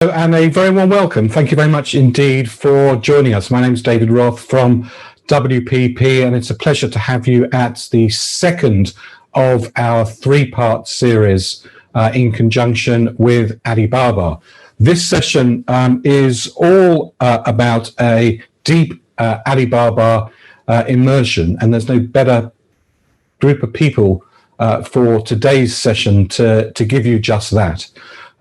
And a very warm welcome. Thank you very much indeed for joining us. My name is David Roth from WPP, and it's a pleasure to have you at the second of our three-part series in conjunction with Alibaba. This session is all about a deep Alibaba immersion, and there's no better group of people for today's session to give you just that.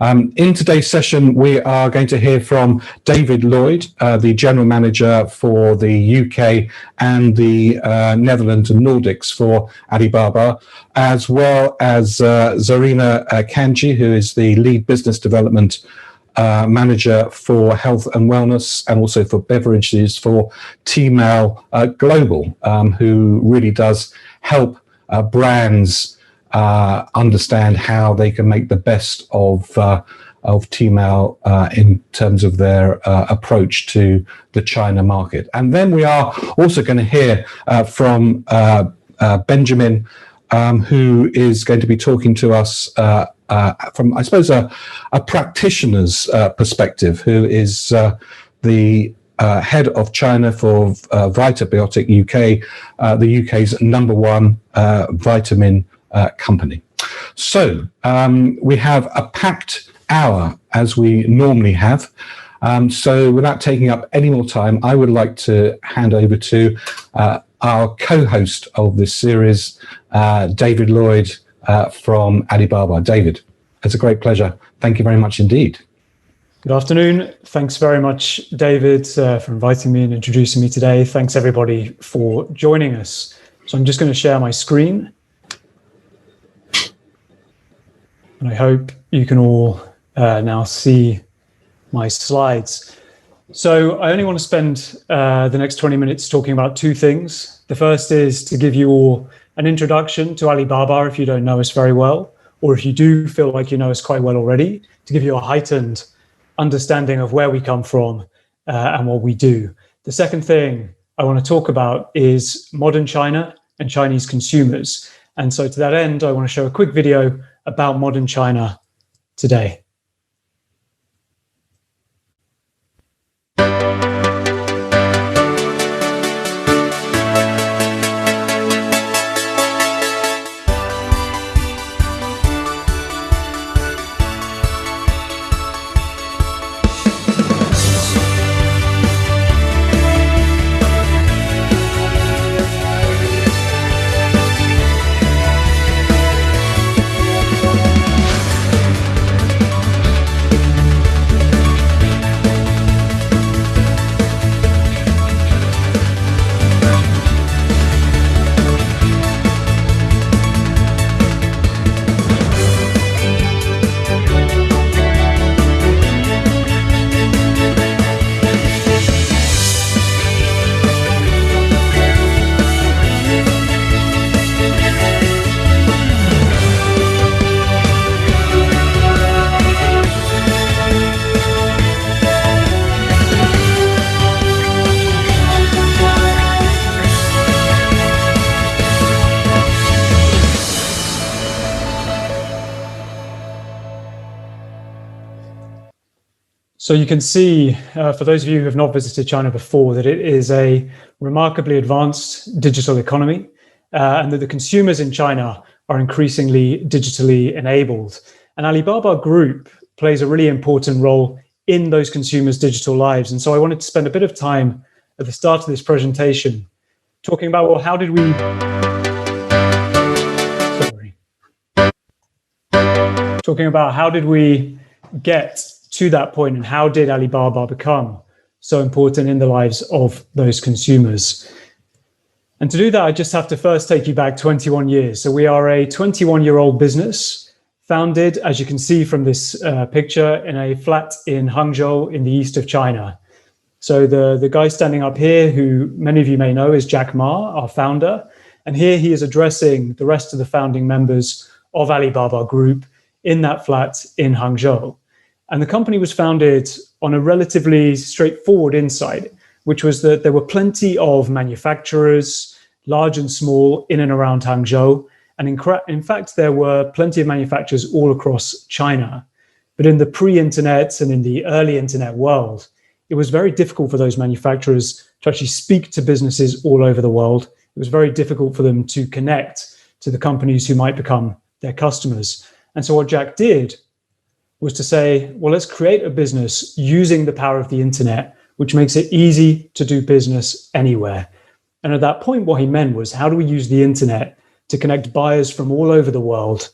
In today's session, we are going to hear from David Lloyd, the General Manager for the UK and the Netherlands and Nordics for Alibaba, as well as Zarina Kanji, who is the Lead Business Development Manager for Health and Wellness and also for Beverages for Tmall Global, who really does help brands understand how they can make the best of Tmall in terms of their approach to the China market. And then we are also going to hear from Benjamin, who is going to be talking to us from, I suppose, a practitioner's perspective, who is the head of China for Vitabiotics UK, the UK's number one vitamin company. So we have a packed hour as we normally have. So without taking up any more time, I would like to hand over to our co-host of this series, David Lloyd from Alibaba. David, it's a great pleasure. Thank you very much indeed. Good afternoon. Thanks very much, David, for inviting me and introducing me today. Thanks, everybody, for joining us. So I'm just going to share my screen. And I hope you can all now see my slides. So I only want to spend the next 20 minutes talking about two things. The first is to give you all an introduction to Alibaba if you don't know us very well, or if you do feel like you know us quite well already, to give you a heightened understanding of where we come from and what we do. The second thing I want to talk about is modern China and Chinese consumers. And so to that end, I want to show a quick video about modern China today. So you can see, for those of you who have not visited China before, that it is a remarkably advanced digital economy, and that the consumers in China are increasingly digitally enabled. And Alibaba Group plays a really important role in those consumers' digital lives. And so I wanted to spend a bit of time at the start of this presentation talking about, well, how did we... Talking about how did we get to that point, and how did Alibaba become so important in the lives of those consumers? And to do that, I just have to first take you back 21 years. So we are a 21-year-old business founded, as you can see from this picture, in a flat in Hangzhou in the east of China. So the guy standing up here, who many of you may know, is Jack Ma, our founder. And here he is addressing the rest of the founding members of Alibaba Group in that flat in Hangzhou. And the company was founded on a relatively straightforward insight, which was that there were plenty of manufacturers, large and small, in and around Hangzhou. And in fact, there were plenty of manufacturers all across China. But in the pre-internet and in the early internet world, it was very difficult for those manufacturers to actually speak to businesses all over the world. It was very difficult for them to connect to the companies who might become their customers. And so what Jack did was to say, well, let's create a business using the power of the internet, which makes it easy to do business anywhere. And at that point, what he meant was, how do we use the internet to connect buyers from all over the world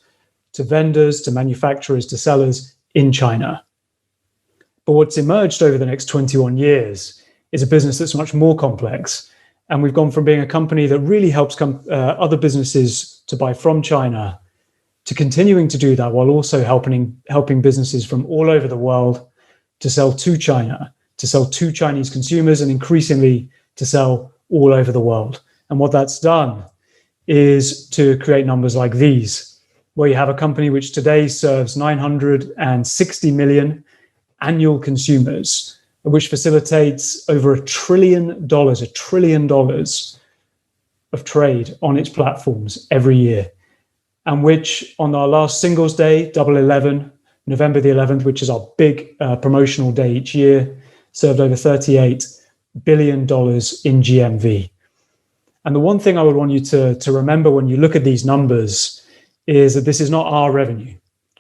to vendors, to manufacturers, to sellers in China? But what's emerged over the next 21 years is a business that's much more complex. And we've gone from being a company that really helps other businesses to buy from China to continuing to do that while also helping businesses from all over the world to sell to China, to sell to Chinese consumers, and increasingly to sell all over the world. And what that's done is to create numbers like these, where you have a company which today serves 960 million annual consumers, which facilitates over $1 trillion of trade on its platforms every year, and which on our last Singles Day, Double 11, November the 11th, which is our big promotional day each year, served over $38 billion in GMV. And the one thing I would want you to remember when you look at these numbers is that this is not our revenue.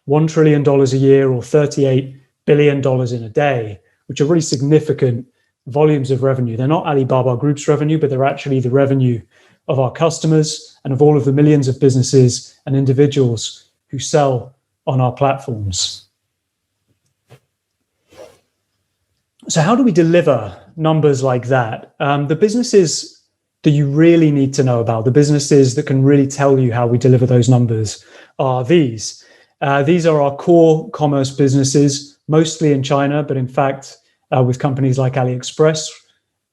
$1 trillion a year or $38 billion in a day, which are really significant volumes of revenue. They're not Alibaba Group's revenue, but they're actually the revenue of our customers and of all of the millions of businesses and individuals who sell on our platforms. So how do we deliver numbers like that? The businesses that you really need to know about, the businesses that can really tell you how we deliver those numbers, are these. These are our core commerce businesses, mostly in China, but in fact, with companies like AliExpress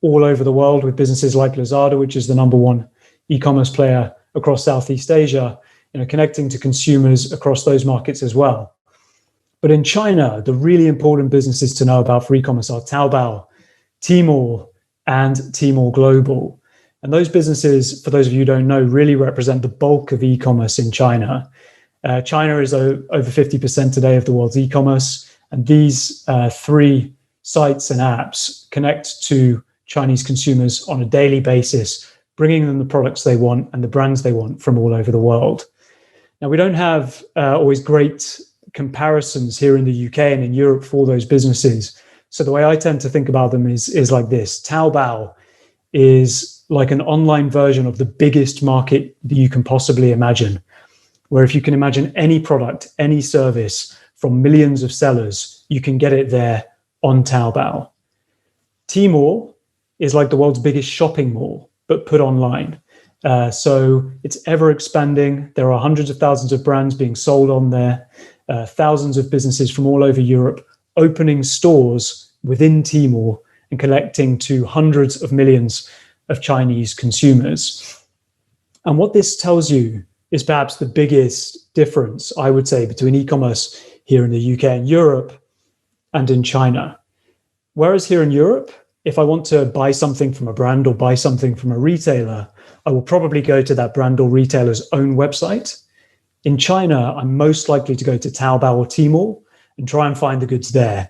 all over the world, with businesses like Lazada, which is the number one e-commerce player across Southeast Asia, connecting to consumers across those markets as well. But in China, the really important businesses to know about for e-commerce are Taobao, Tmall, and Tmall Global. And those businesses, for those of you who don't know, really represent the bulk of e-commerce in China. China is over 50% today of the world's e-commerce, and these three sites and apps connect to Chinese consumers on a daily basis, bringing them the products they want and the brands they want from all over the world. Now, we don't have always great comparisons here in the UK and in Europe for those businesses. So the way I tend to think about them is like this. Taobao is like an online version of the biggest market that you can possibly imagine, where if you can imagine any product, any service from millions of sellers, you can get it there on Taobao. Tmall is like the world's biggest shopping mall, but put online. So it's ever expanding. There are hundreds of thousands of brands being sold on there, thousands of businesses from all over Europe opening stores within Tmall and connecting to hundreds of millions of Chinese consumers. And what this tells you is perhaps the biggest difference, I would say, between e-commerce here in the UK and Europe and in China. Whereas here in Europe, if I want to buy something from a brand or buy something from a retailer, I will probably go to that brand or retailer's own website. In China, I'm most likely to go to Taobao or Tmall and try and find the goods there.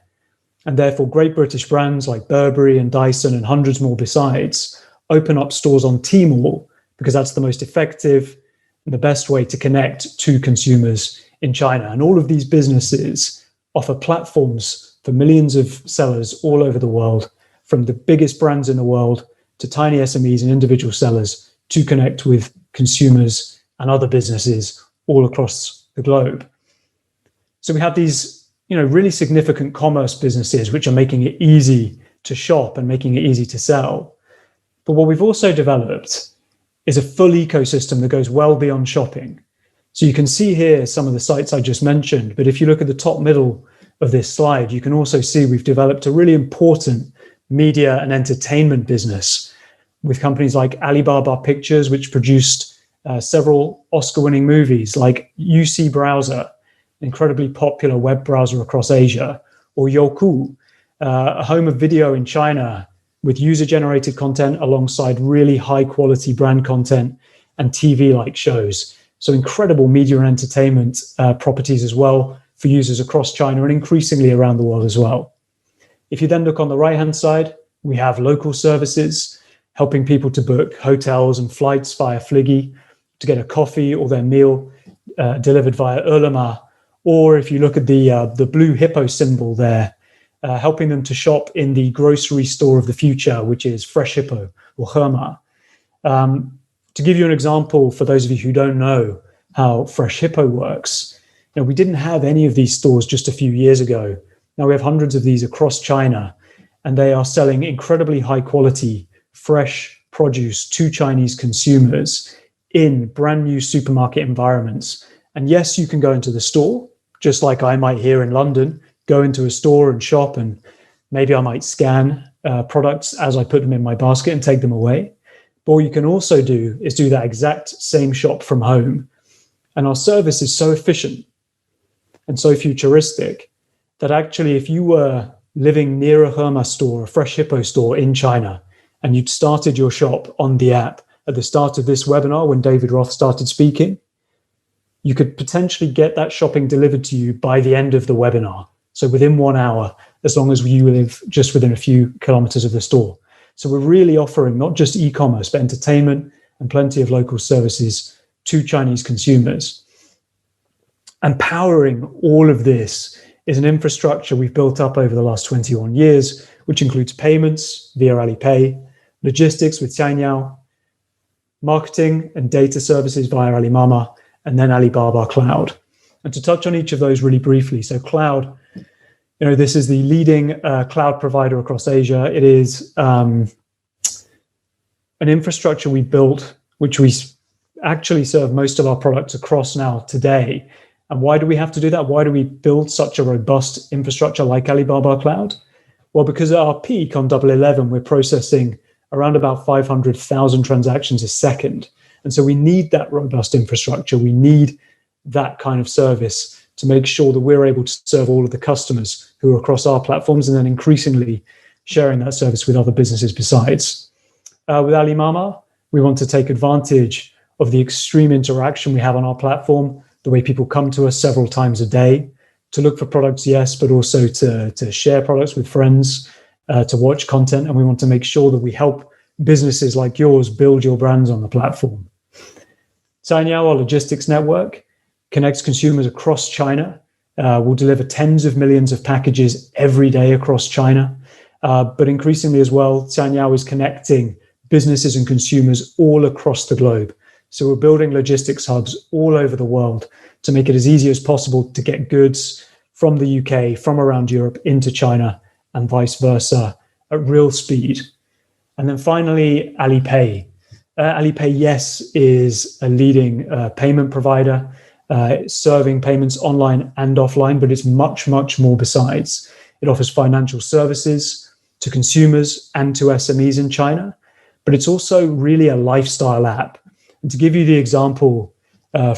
And therefore, great British brands like Burberry and Dyson and hundreds more besides open up stores on Tmall because that's the most effective and the best way to connect to consumers in China. And all of these businesses offer platforms for millions of sellers all over the world, from the biggest brands in the world to tiny SMEs and individual sellers, to connect with consumers and other businesses all across the globe. So we have these, really significant commerce businesses which are making it easy to shop and making it easy to sell. But what we've also developed is a full ecosystem that goes well beyond shopping. So you can see here some of the sites I just mentioned, but if you look at the top middle of this slide, you can also see we've developed a really important media and entertainment business with companies like Alibaba Pictures, which produced several Oscar-winning movies, like UC Browser, an incredibly popular web browser across Asia, or Youku, a home of video in China with user-generated content alongside really high-quality brand content and TV-like shows. So incredible media and entertainment properties as well for users across China and increasingly around the world as well. If you then look on the right-hand side, we have local services, helping people to book hotels and flights via Fliggy, to get a coffee or their meal delivered via Ele.me, or if you look at the blue hippo symbol there, helping them to shop in the grocery store of the future, which is Fresh Hippo or Hema. To give you an example, for those of you who don't know how Fresh Hippo works, we didn't have any of these stores just a few years ago. Now we have hundreds of these across China, and they are selling incredibly high quality, fresh produce to Chinese consumers in brand new supermarket environments. And yes, you can go into the store, just like I might here in London, go into a store and shop, and maybe I might scan products as I put them in my basket and take them away. But what you can also do is do that exact same shop from home. And our service is so efficient and so futuristic that actually if you were living near a Hema store, a Fresh Hippo store in China, and you'd started your shop on the app at the start of this webinar when David Roth started speaking, you could potentially get that shopping delivered to you by the end of the webinar. So within 1 hour, as long as you live just within a few kilometers of the store. So we're really offering not just e-commerce, but entertainment and plenty of local services to Chinese consumers. And powering all of this is an infrastructure we've built up over the last 21 years, which includes payments via Alipay, logistics with Tianyao, marketing and data services via Alimama, and then Alibaba Cloud. And to touch on each of those really briefly, so cloud, this is the leading cloud provider across Asia. It is an infrastructure we built, which we actually serve most of our products across now today. And why do we have to do that? Why do we build such a robust infrastructure like Alibaba Cloud? Well, because at our peak on 11, we're processing around about 500,000 transactions a second. And so we need that robust infrastructure. We need that kind of service to make sure that we're able to serve all of the customers who are across our platforms, and then increasingly sharing that service with other businesses besides. With Alimama, we want to take advantage of the extreme interaction we have on our platform, the way people come to us several times a day to look for products, yes, but also to share products with friends, to watch content. And we want to make sure that we help businesses like yours build your brands on the platform. Tianyao, our logistics network, connects consumers across China. We'll deliver tens of millions of packages every day across China. But increasingly as well, Tianyao is connecting businesses and consumers all across the globe. So we're building logistics hubs all over the world to make it as easy as possible to get goods from the UK, from around Europe into China, and vice versa at real speed. And then finally, Alipay. Alipay, yes, is a leading payment provider, serving payments online and offline, but it's much, much more besides. It offers financial services to consumers and to SMEs in China, but it's also really a lifestyle app. And to give you the example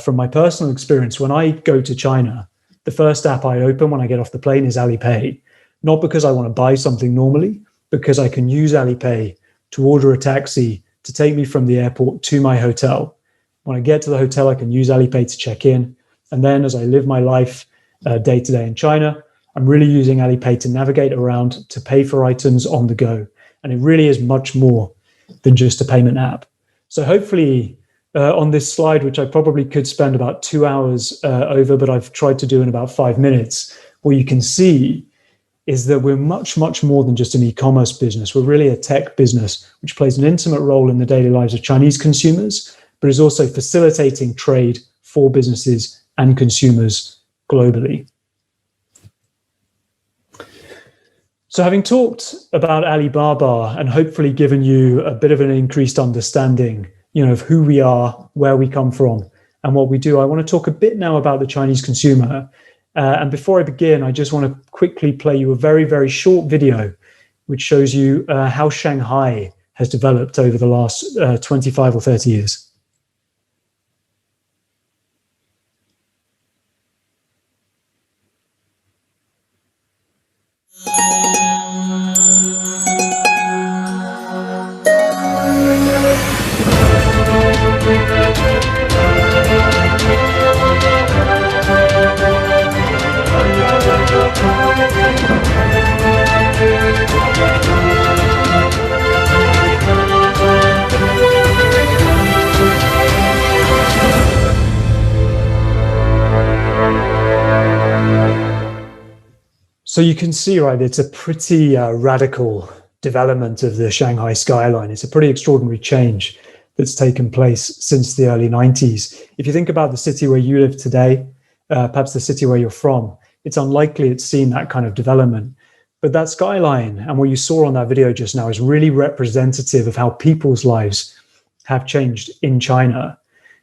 from my personal experience, when I go to China, the first app I open when I get off the plane is Alipay, not because I want to buy something normally, because I can use Alipay to order a taxi to take me from the airport to my hotel. When I get to the hotel, I can use Alipay to check in. And then as I live my life day to day in China, I'm really using Alipay to navigate around, to pay for items on the go. And it really is much more than just a payment app. So hopefully on this slide, which I probably could spend about 2 hours over, but I've tried to do in about 5 minutes, what you can see is that we're much, much more than just an e-commerce business. We're really a tech business, which plays an intimate role in the daily lives of Chinese consumers, but is also facilitating trade for businesses and consumers globally. So having talked about Alibaba and hopefully given you a bit of an increased understanding, of who we are, where we come from, and what we do, I want to talk a bit now about the Chinese consumer. And before I begin, I just want to quickly play you a very, very short video, which shows you how Shanghai has developed over the last 25 or 30 years. So you can see, right, it's a pretty radical development of the Shanghai skyline. It's a pretty extraordinary change that's taken place since the early 90s. If you think about the city where you live today, perhaps the city where you're from, it's unlikely it's seen that kind of development. But that skyline and what you saw on that video just now is really representative of how people's lives have changed in China.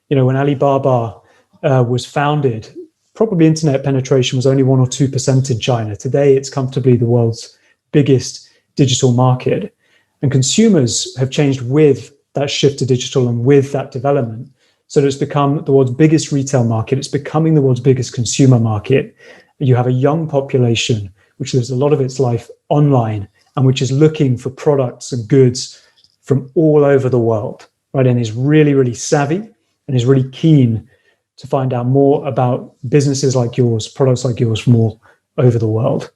You know, when Alibaba was founded, probably internet penetration was only 1 or 2% in China. Today, it's comfortably the world's biggest digital market. And consumers have changed with that shift to digital and with that development. So it's become the world's biggest retail market. It's becoming the world's biggest consumer market. You have a young population, which lives a lot of its life online and which is looking for products and goods from all over the world, right? And is really, really savvy and is really keen to find out more about businesses like yours, products like yours from all over the world.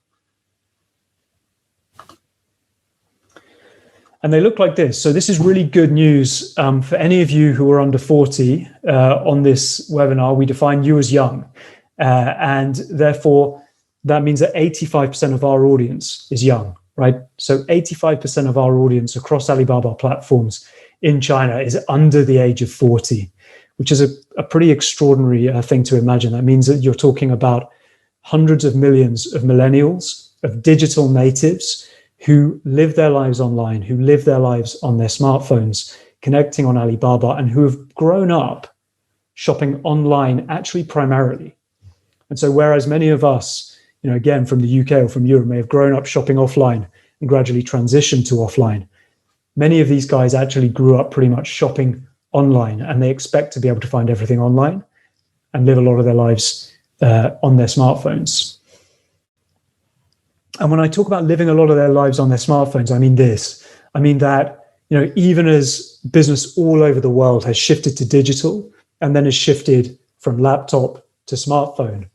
And they look like this. So this is really good news for any of you who are under 40 on this webinar. We define you as young. And therefore, that means that 85% of our audience is young, right? So 85% of our audience across Alibaba platforms in China is under the age of 40, which is a pretty extraordinary thing to imagine. That means that you're talking about hundreds of millions of millennials, of digital natives, who live their lives online, who live their lives on their smartphones, connecting on Alibaba, and who have grown up shopping online actually primarily. And so whereas many of us, you know, again, from the UK or from Europe, may have grown up shopping offline and gradually transitioned to offline, many of these guys actually grew up pretty much shopping online, and they expect to be able to find everything online and live a lot of their lives on their smartphones. And when I talk about living a lot of their lives on their smartphones, I mean this. I mean that, you know, even as business all over the world has shifted to digital and then has shifted from laptop to smartphone,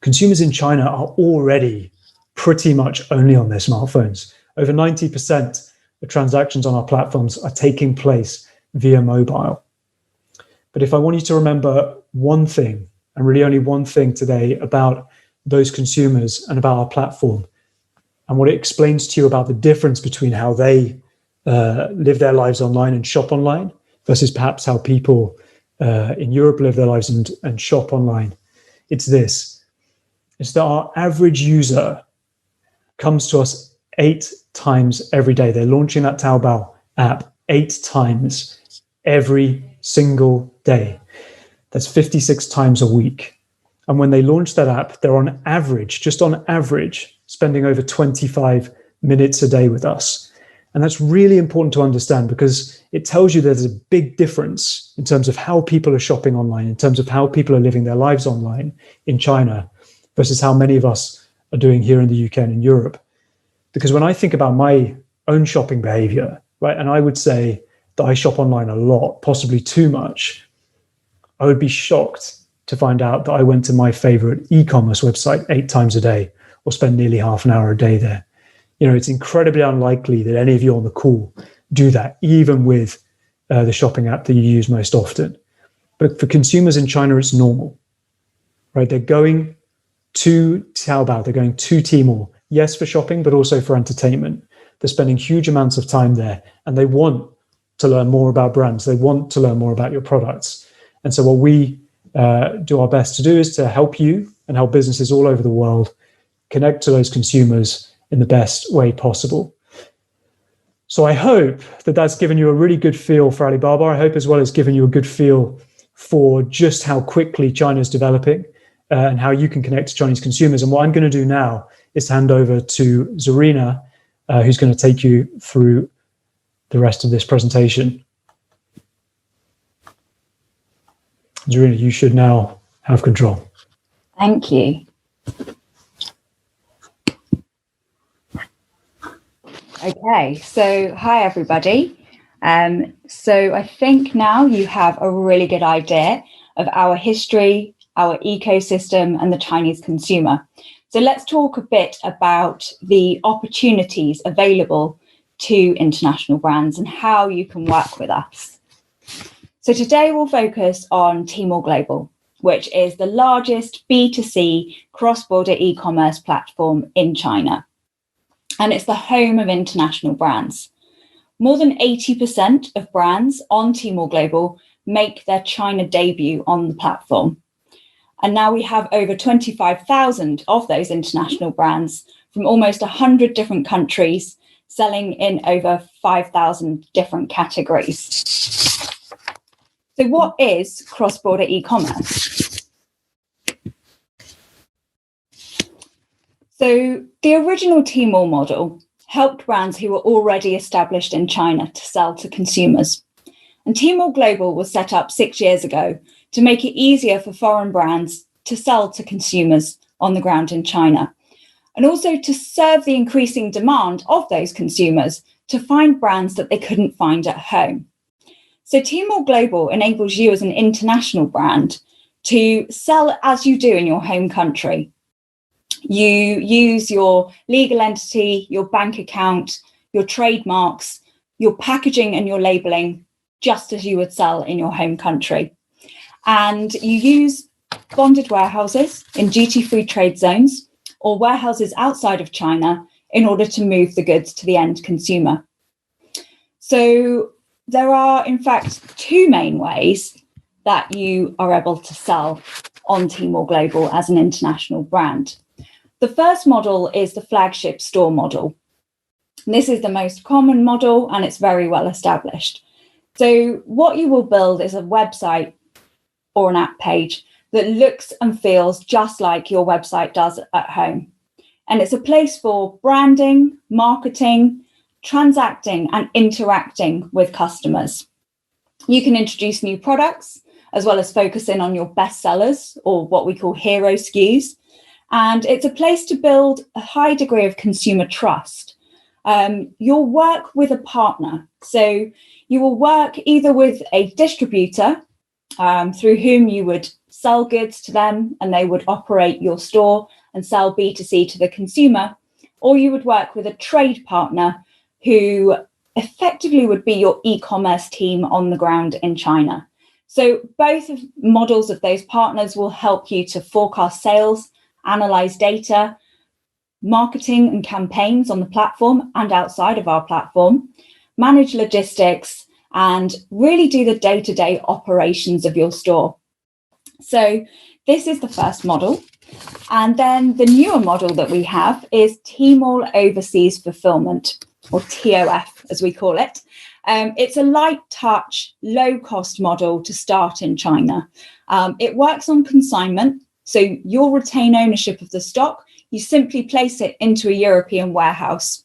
consumers in China are already pretty much only on their smartphones. Over 90% of transactions on our platforms are taking place via mobile. But if I want you to remember one thing, and really only one thing today about those consumers and about our platform, and what it explains to you about the difference between how they live their lives online and shop online versus perhaps how people in Europe live their lives and shop online, it's this. It's that our average user comes to us 8 times every day. They're launching that Taobao app 8 times every single day. That's 56 times a week. And when they launch that app, they're on average, just on average, spending over 25 minutes a day with us. And that's really important to understand because it tells you there's a big difference in terms of how people are shopping online, in terms of how people are living their lives online in China versus how many of us are doing here in the UK and in Europe. Because when I think about my own shopping behavior, right, and I would say that I shop online a lot, possibly too much, I would be shocked to find out that I went to my favorite e-commerce website 8 times a day or spend nearly half an hour a day there. You know, it's incredibly unlikely that any of you on the call do that, even with the shopping app that you use most often. But for consumers in China, it's normal, right? They're going to Taobao, they're going to Tmall, yes, for shopping, but also for entertainment. They're spending huge amounts of time there, and they want to learn more about brands. They want to learn more about your products. And so what we do our best to do is to help you and help businesses all over the world connect to those consumers in the best way possible. So I hope that that's given you a really good feel for Alibaba. I hope as well as given you a good feel for just how quickly China is developing and how you can connect to Chinese consumers. And what I'm going to do now is hand over to Zarina, who's going to take you through the rest of this presentation. Zarina, you should now have control. Thank you. Okay, so hi everybody. So I think now you have a really good idea of our history, our ecosystem, and the Chinese consumer. So let's talk a bit about the opportunities available to international brands and how you can work with us. So today we'll focus on Tmall Global. which is the largest B2C cross-border e-commerce platform in China. And it's the home of international brands. More than 80% of brands on Tmall Global make their China debut on the platform. And now we have over 25,000 of those international brands from almost 100 different countries, selling in over 5,000 different categories. So what is cross-border e-commerce? So the original Tmall model helped brands who were already established in China to sell to consumers. And Tmall Global was set up 6 years ago to make it easier for foreign brands to sell to consumers on the ground in China, and also to serve the increasing demand of those consumers to find brands that they couldn't find at home. So Tmall Global enables you as an international brand to sell as you do in your home country. You use your legal entity, your bank account, your trademarks, your packaging and your labeling, just as you would sell in your home country. And you use bonded warehouses in duty-free trade zones or warehouses outside of China in order to move the goods to the end consumer. So there are, in fact, two main ways that you are able to sell on Tmall Global as an international brand. The first model is the flagship store model. This is the most common model and it's very well established. So what you will build is a website or an app page that looks and feels just like your website does at home. And it's a place for branding, marketing, transacting and interacting with customers. You can introduce new products as well as focus in on your best sellers or what we call hero SKUs. And it's a place to build a high degree of consumer trust. You'll work with a partner. So you will work either with a distributor through whom you would sell goods to them and they would operate your store and sell B2C to the consumer, or you would work with a trade partner who effectively would be your e-commerce team on the ground in China. So both models of those partners will help you to forecast sales, analyze data, marketing and campaigns on the platform and outside of our platform, manage logistics, and really do the day-to-day operations of your store. So this is the first model. And then the newer model that we have is Tmall Overseas Fulfillment, or TOF as we call it. It's a light touch, low cost model to start in China. It works on consignment. So you'll retain ownership of the stock. You simply place it into a European warehouse.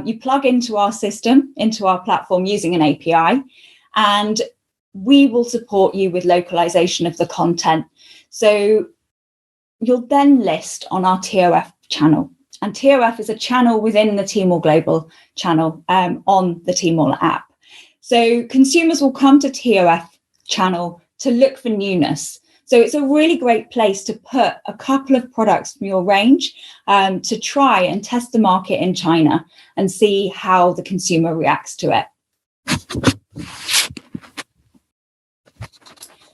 You plug into our system, into our platform using an API, and we will support you with localization of the content. So you'll then list on our TOF channel. And TOF is a channel within the Tmall Global channel on the Tmall app. So consumers will come to TOF channel to look for newness. So it's a really great place to put a couple of products from your range to try and test the market in China and see how the consumer reacts to it.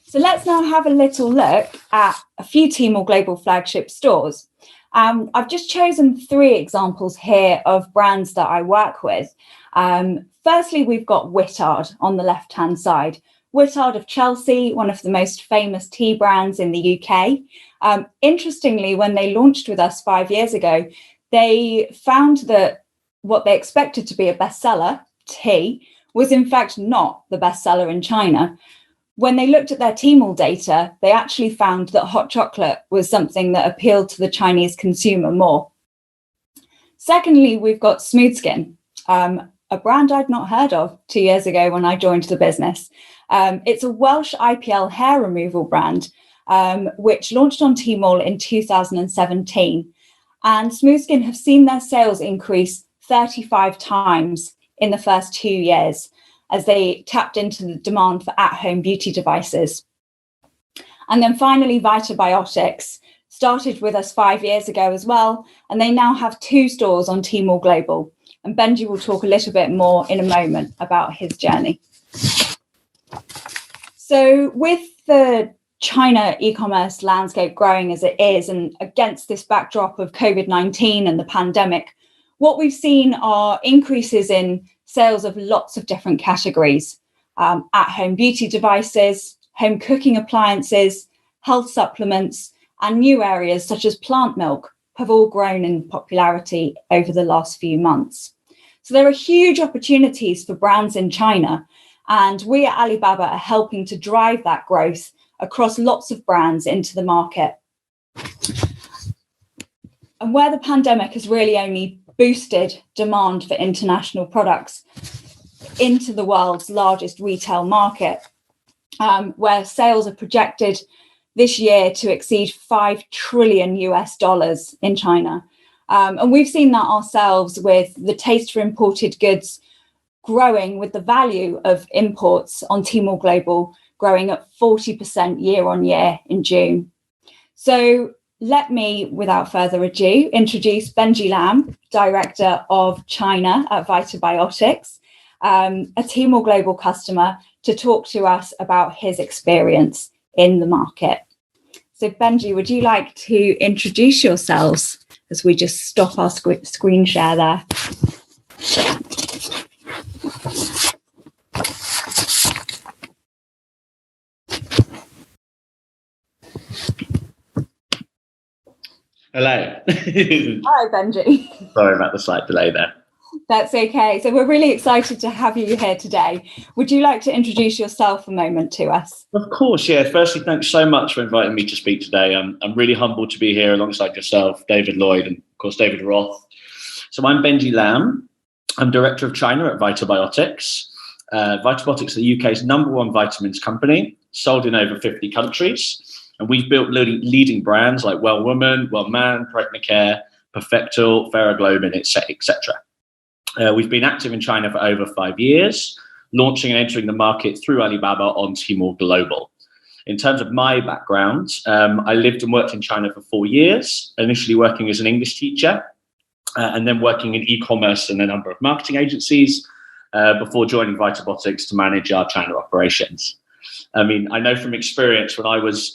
So let's now have a little look at a few Tmall Global flagship stores. I've just chosen 3 examples here of brands that I work with. Firstly, we've got Whittard on the left-hand side. Whittard of Chelsea, one of the most famous tea brands in the UK. Interestingly, when they launched with us 5 years ago, they found that what they expected to be a bestseller, tea, was in fact not the bestseller in China. When they looked at their Tmall data, they actually found that hot chocolate was something that appealed to the Chinese consumer more. Secondly, we've got Smooth Skin, a brand I'd not heard of 2 years ago when I joined the business. It's a Welsh IPL hair removal brand, which launched on Tmall in 2017. And Smooth Skin have seen their sales increase 35 times in the first 2 years, as they tapped into the demand for at-home beauty devices. And then finally, Vitabiotics started with us 5 years ago as well, and they now have 2 stores on Tmall Global. And Benji will talk a little bit more in a moment about his journey. So with the China e-commerce landscape growing as it is, and against this backdrop of COVID-19 and the pandemic, what we've seen are increases in sales of lots of different categories. At-home beauty devices, home cooking appliances, health supplements, and new areas such as plant milk have all grown in popularity over the last few months. So there are huge opportunities for brands in China, and we at Alibaba are helping to drive that growth across lots of brands into the market. And where the pandemic has really only boosted demand for international products into the world's largest retail market, where sales are projected this year to exceed $5 trillion in China. And we've seen that ourselves with the taste for imported goods growing, with the value of imports on Tmall Global growing at 40% year on year in June. So let me, without further ado, introduce Benji Lam, Director of China at Vitabiotics, a Tmall Global customer, to talk to us about his experience in the market. So Benji, would you like to introduce yourselves as we just stop our screen share there? Hello. Hi, Benji. Sorry about the slight delay there. That's okay. So we're really excited to have you here today. Would you like to introduce yourself a moment to us? Of course, yeah. Firstly, thanks so much for inviting me to speak today. I'm really humbled to be here alongside yourself, David Lloyd, and of course, David Roth. So I'm Benji Lam. I'm Director of China at Vitabiotics. Vitabiotics is the UK's #1 vitamins company, sold in over 50 countries. And we've built leading brands like Well Woman, Well Man, Pregnacare, Perfectal, Ferroglobin, etc. We've been active in China for over 5 years, launching and entering the market through Alibaba on Tmall Global. In terms of my background, I lived and worked in China for 4 years, initially working as an English teacher, and then working in e-commerce and a number of marketing agencies before joining Vitabiotics to manage our China operations. I mean, I know from experience when I was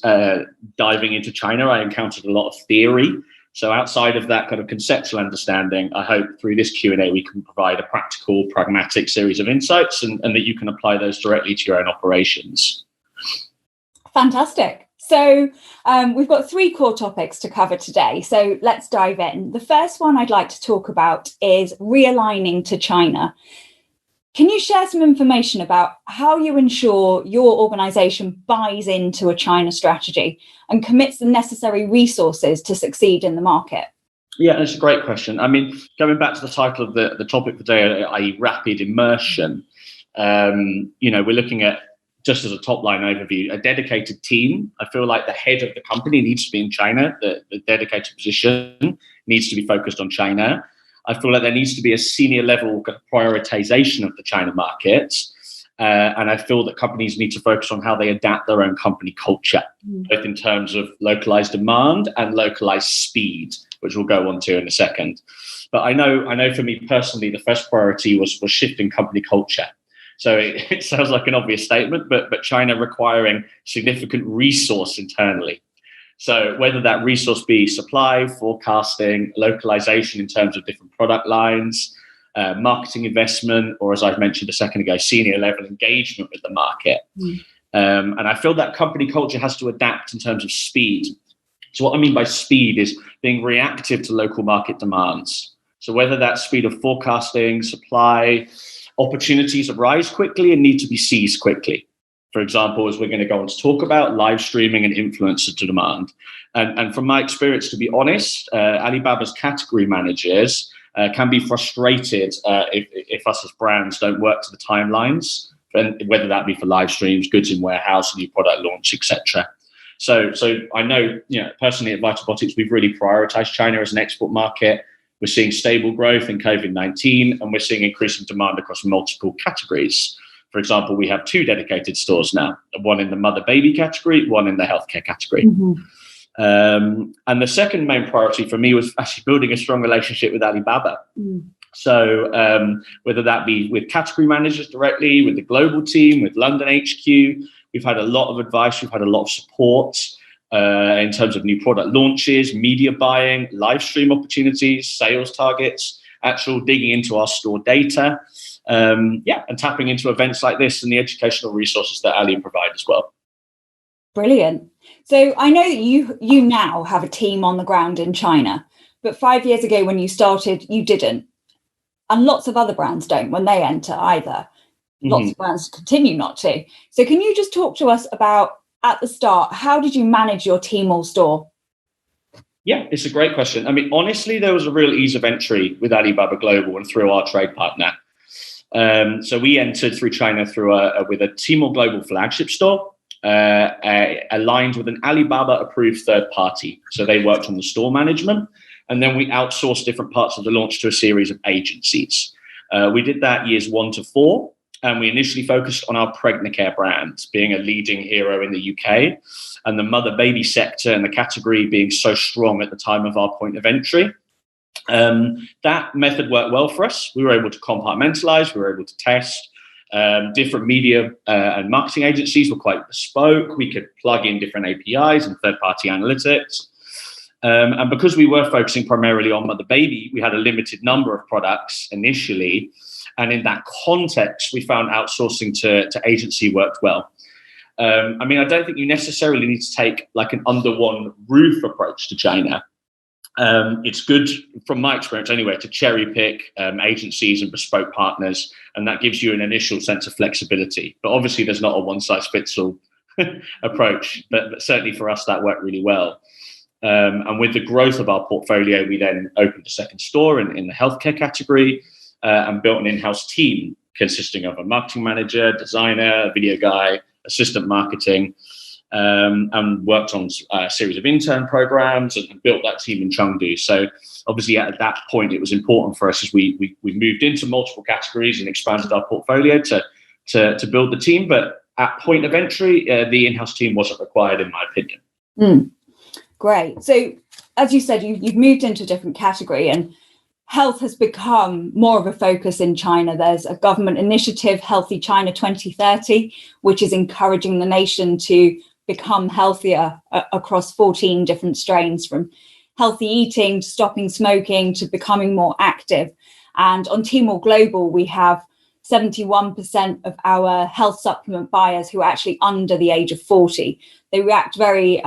diving into China, I encountered a lot of theory. So outside of that kind of conceptual understanding, I hope through this Q&A we can provide a practical, pragmatic series of insights and that you can apply those directly to your own operations. Fantastic. So we've got 3 core topics to cover today. So let's dive in. The first one I'd like to talk about is realigning to China. Can you share some information about how you ensure your organisation buys into a China strategy and commits the necessary resources to succeed in the market? Yeah, that's a great question. I mean, going back to the title of the topic today, i.e. rapid immersion, we're looking at, just as a top line overview, a dedicated team. I feel like the head of the company needs to be in China. The dedicated position needs to be focused on China. I feel like there needs to be a senior level prioritization of the China market. And I feel that companies need to focus on how they adapt their own company culture, both in terms of localized demand and localized speed, which we'll go on to in a second. But I know for me personally, the first priority was shifting company culture. So it sounds like an obvious statement, but China requiring significant resource internally. So whether that resource be supply, forecasting, localization in terms of different product lines, marketing investment, or as I've mentioned a second ago, senior level engagement with the market. And I feel that company culture has to adapt in terms of speed. So what I mean by speed is being reactive to local market demands. So whether that's speed of forecasting, supply, opportunities arise quickly and need to be seized quickly. For example, as we're going to go on to talk about, live streaming and influencer demand. And from my experience, to be honest, Alibaba's category managers can be frustrated if us as brands don't work to the timelines, and whether that be for live streams, goods in warehouse, new product launch, etc. So I know, personally at Vitalbiotics, we've really prioritized China as an export market. We're seeing stable growth in COVID-19, and we're seeing increasing demand across multiple categories. For example, we have 2 dedicated stores now, one in the mother-baby category, one in the healthcare category. And the second main priority for me was actually building a strong relationship with Alibaba. So whether that be with category managers directly, with the global team, with London HQ, we've had a lot of advice, we've had a lot of support in terms of new product launches, media buying, live stream opportunities, sales targets, actual digging into our store data, and tapping into events like this and the educational resources that Ali provide as well. Brilliant. So I know that you now have a team on the ground in China, but 5 years ago when you started, you didn't. And lots of other brands don't when they enter either. Lots of brands continue not to. So can you just talk to us about, at the start, how did you manage your Tmall store? Yeah, it's a great question. I mean, honestly, there was a real ease of entry with Alibaba Global and through our trade partner. So we entered through China with a Tmall Global Flagship store, aligned with an Alibaba approved third party. So they worked on the store management. And then we outsourced different parts of the launch to a series of agencies. We did that years 1 to 4. And we initially focused on our Pregnacare brand being a leading hero in the UK, and the mother baby sector and the category being so strong at the time of our point of entry. That method worked well for us. We were able to compartmentalize, we were able to test. Different media and marketing agencies were quite bespoke. We could plug in different APIs and third-party analytics. And because we were focusing primarily on mother baby, we had a limited number of products initially. And in that context, we found outsourcing to agency worked well. I mean, I don't think you necessarily need to take like an under one roof approach to China. It's good, from my experience anyway, to cherry pick agencies and bespoke partners, and that gives you an initial sense of flexibility. But obviously, there's not a one-size-fits-all approach, but certainly for us, that worked really well. And with the growth of our portfolio, we then opened a second store in the healthcare category and built an in-house team consisting of a marketing manager, designer, a video guy, assistant marketing, and worked on a series of intern programs and built that team in Chengdu. So obviously at that point, it was important for us as we moved into multiple categories and expanded our portfolio to build the team. But at point of entry, the in-house team wasn't required, in my opinion. Great. So as you said, you've moved into a different category, and health has become more of a focus in China. There's a government initiative, Healthy China 2030, which is encouraging the nation to become healthier across 14 different strains, from healthy eating to stopping smoking to becoming more active. And on Tmall Global, we have 71% of our health supplement buyers who are actually under the age of 40. They act very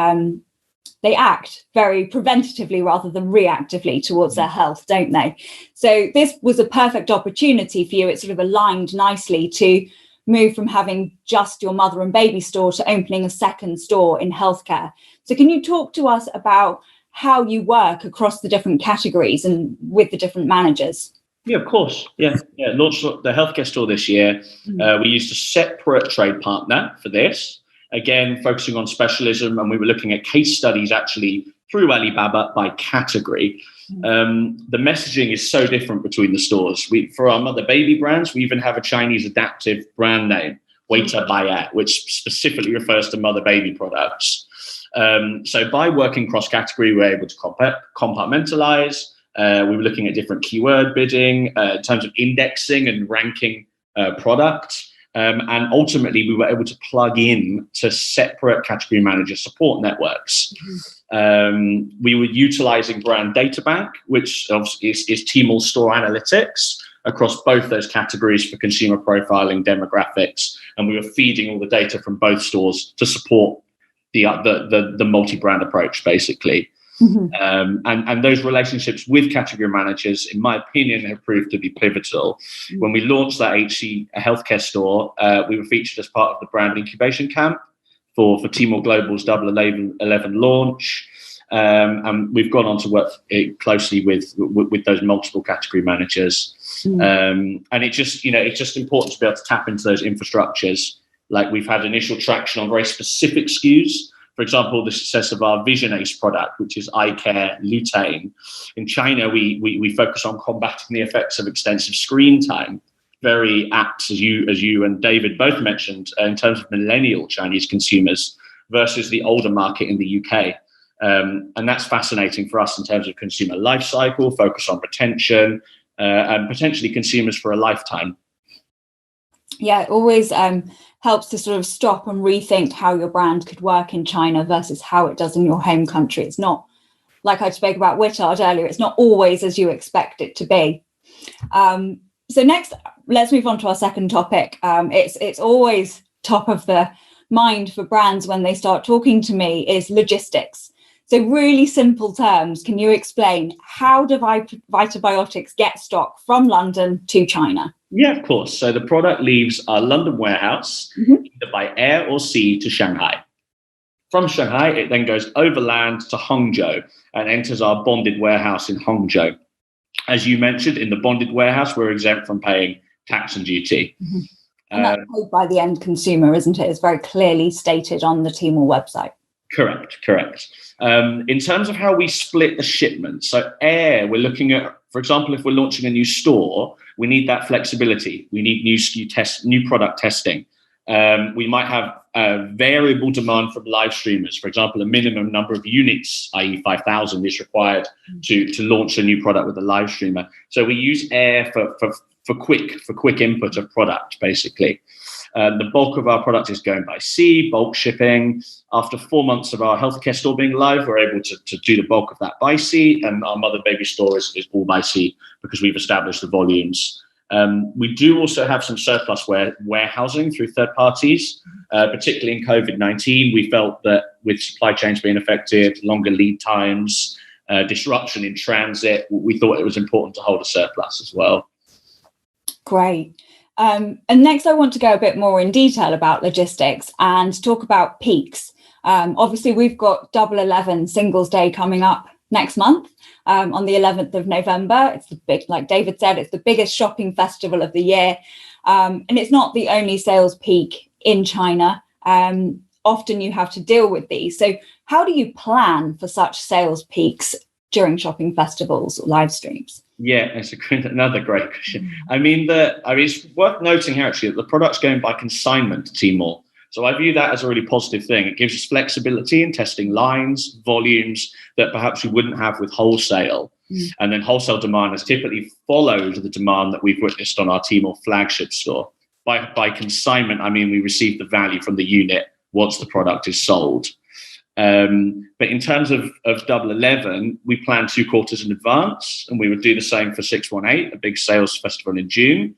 preventatively rather than reactively towards their health, don't they? So this was a perfect opportunity for you. It sort of aligned nicely to move from having just your mother and baby store to opening a second store in healthcare. So can you talk to us about how you work across the different categories and with the different managers? Yeah, of course. Yeah. Launched the healthcare store this year. We used a separate trade partner for this. Again, focusing on specialism, and we were looking at case studies actually through Alibaba by category. The messaging is so different between the stores. For our mother baby brands, we even have a Chinese adaptive brand name, Vitabiotics, which specifically refers to mother baby products. So by working cross category, we're able to compartmentalize. We were looking at different keyword bidding in terms of indexing and ranking products. And ultimately, we were able to plug in to separate category manager support networks. We were utilizing Brand Data Bank, which is Tmall store analytics across both those categories for consumer profiling, demographics, and we were feeding all the data from both stores to support the multi-brand approach, basically. And those relationships with category managers, in my opinion, have proved to be pivotal. When we launched that healthcare store, we were featured as part of the brand incubation camp for Tmall Global's Double 11 launch. And we've gone on to work closely with those multiple category managers. And it's just important to be able to tap into those infrastructures. Like, we've had initial traction on very specific SKUs. For example, the success of our Vision Ace product, which is eye care lutein. In China, we focus on combating the effects of extensive screen time, very apt, as you and David both mentioned, in terms of millennial Chinese consumers versus the older market in the UK. And that's fascinating for us in terms of consumer life cycle, focus on retention, and potentially consumers for a lifetime. Yeah, it always helps to sort of stop and rethink how your brand could work in China versus how it does in your home country. It's not, like I spoke about Wittard earlier, it's not always as you expect it to be. So next, let's move on to our second topic. It's always top of the mind for brands when they start talking to me is logistics. So really simple terms, can you explain how do Vitabiotics get stock from London to China? Yeah, of course. So the product leaves our London warehouse either by air or sea to Shanghai. From Shanghai, it then goes overland to Hangzhou and enters our bonded warehouse in Hangzhou. As you mentioned, in the bonded warehouse, we're exempt from paying tax and duty. And that's paid by the end consumer, isn't it? It's very clearly stated on the Tmall website. Correct. In terms of how we split the shipment, so air, we're looking at, for example, if we're launching a new store, we need that flexibility. We need new product testing. We might have variable demand from live streamers. For example, a minimum number of units, i.e. 5,000, is required to launch a new product with a live streamer. So we use air for quick input of product, basically. The bulk of our product is going by sea, bulk shipping. After 4 months of our healthcare store being live, we're able to do the bulk of that by sea, and our mother baby store is all by sea because we've established the volumes. We do also have some surplus warehousing through third parties, particularly in COVID-19. We felt that with supply chains being affected, longer lead times, disruption in transit, we thought it was important to hold a surplus as well. Great. And next, I want to go a bit more in detail about logistics and talk about peaks. Obviously, we've got Double 11 Singles Day coming up next month on the 11th of November. It's the big, like David said, it's the biggest shopping festival of the year. And it's not the only sales peak in China. Often you have to deal with these. So how do you plan for such sales peaks during shopping festivals or live streams? Yeah, it's another great question. I mean, it's worth noting here actually that the product's going by consignment to Tmall. So I view that as a really positive thing. It gives us flexibility in testing lines, volumes that perhaps we wouldn't have with wholesale. And then wholesale demand has typically followed the demand that we've witnessed on our Tmall flagship store. By consignment, I mean we receive the value from the unit once the product is sold. But in terms of Double 11, we plan 2 quarters in advance, and we would do the same for 618, a big sales festival in June.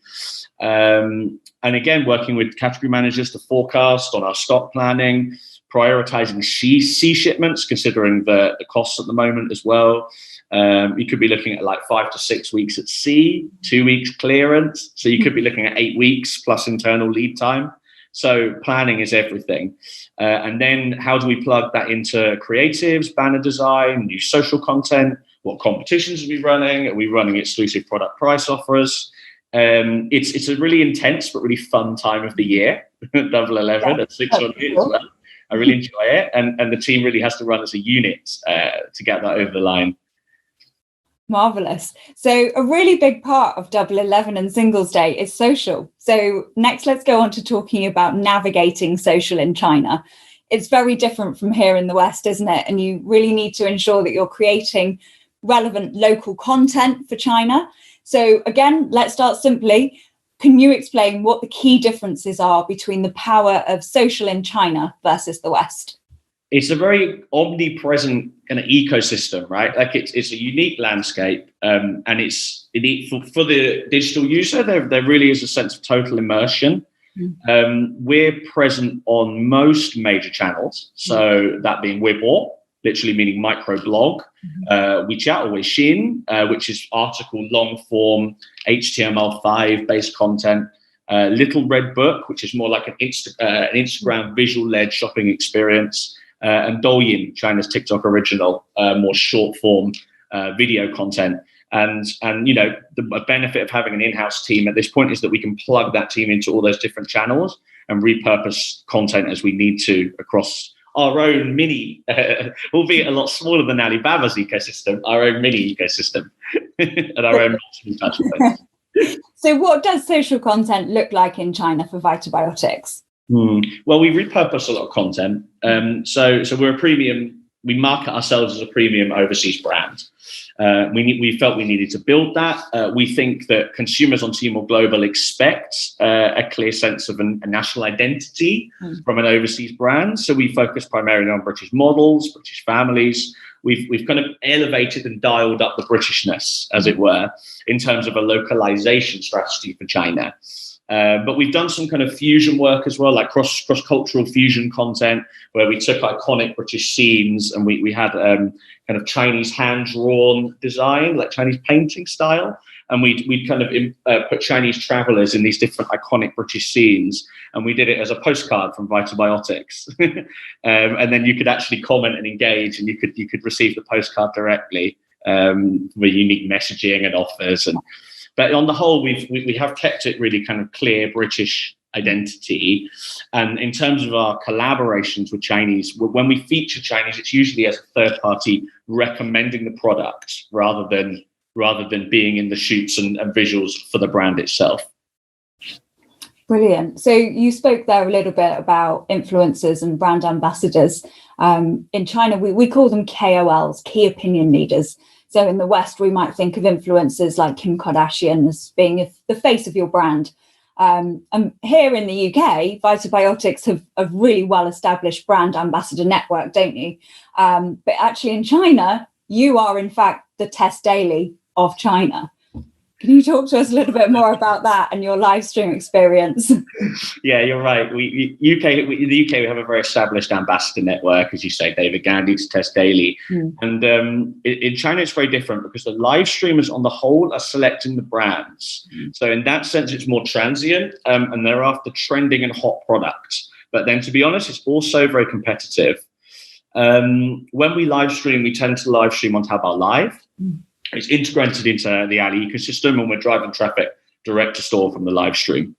And again, working with category managers to forecast on our stock planning, prioritizing sea shipments, considering the costs at the moment as well. You could be looking at like 5 to 6 weeks at sea, 2 weeks clearance. So you could be looking at 8 weeks plus internal lead time. So planning is everything. And then how do we plug that into creatives, banner design, new social content? What competitions are we running? Are we running exclusive product price offers? It's a really intense but really fun time of the year, Double 11 at 618 as well. I really enjoy it. And the team really has to run as a unit to get that over the line. Marvelous. So a really big part of Double 11 and Singles Day is social. So next, let's go on to talking about navigating social in China. It's very different from here in the West, isn't it? And you really need to ensure that you're creating relevant local content for China. So again, let's start simply. Can you explain what the key differences are between the power of social in China versus the West? It's a very omnipresent kind of ecosystem, right? Like it's a unique landscape, and for the digital user, there really is a sense of total immersion. We're present on most major channels, so that being Weibo, literally meaning microblog, WeChat or Weixin, which is article long form HTML5 based content. Little Red Book, which is more like an Instagram visual led shopping experience. And Douyin, China's TikTok original, more short form video content. And you know, the benefit of having an in-house team at this point is that we can plug that team into all those different channels and repurpose content as we need to across our own mini, albeit a lot smaller than Alibaba's ecosystem, our own mini ecosystem and our own touch points. So what does social content look like in China for Vitabiotics? Well, we repurpose a lot of content. So we're a premium. We market ourselves as a premium overseas brand. We felt we needed to build that. We think that consumers on Tmall Global expect a clear sense of a national identity from an overseas brand. So we focus primarily on British models, British families. We've kind of elevated and dialed up the Britishness, as it were, in terms of a localization strategy for China. But we've done some kind of fusion work as well, like cross-cultural fusion content, where we took iconic British scenes and we had kind of Chinese hand-drawn design, like Chinese painting style. And we'd kind of put Chinese travelers in these different iconic British scenes. And we did it as a postcard from Vitabiotics. And then you could actually comment and engage, and you could receive the postcard directly with unique messaging and offers. But on the whole, we have kept it really kind of clear British identity. And in terms of our collaborations with Chinese, when we feature Chinese, it's usually as a third party recommending the product rather than being in the shoots and visuals for the brand itself. Brilliant. So you spoke there a little bit about influencers and brand ambassadors. In China, we call them KOLs, key opinion leaders. So in the West, we might think of influencers like Kim Kardashian as being the face of your brand. And here in the UK, Vitabiotics have a really well-established brand ambassador network, don't you? But actually in China, you are in fact the Test Daily of China. Can you talk to us a little bit more about that and your live stream experience? Yeah, you're right. In the UK, we have a very established ambassador network, as you say, David Gandy's Test Daily. And in China, it's very different because the live streamers on the whole are selecting the brands. So in that sense, it's more transient and they're after trending and hot products. But then, to be honest, it's also very competitive. When we live stream, we tend to live stream on Taobao Live. It's integrated into the Ali ecosystem, and we're driving traffic direct to store from the live stream.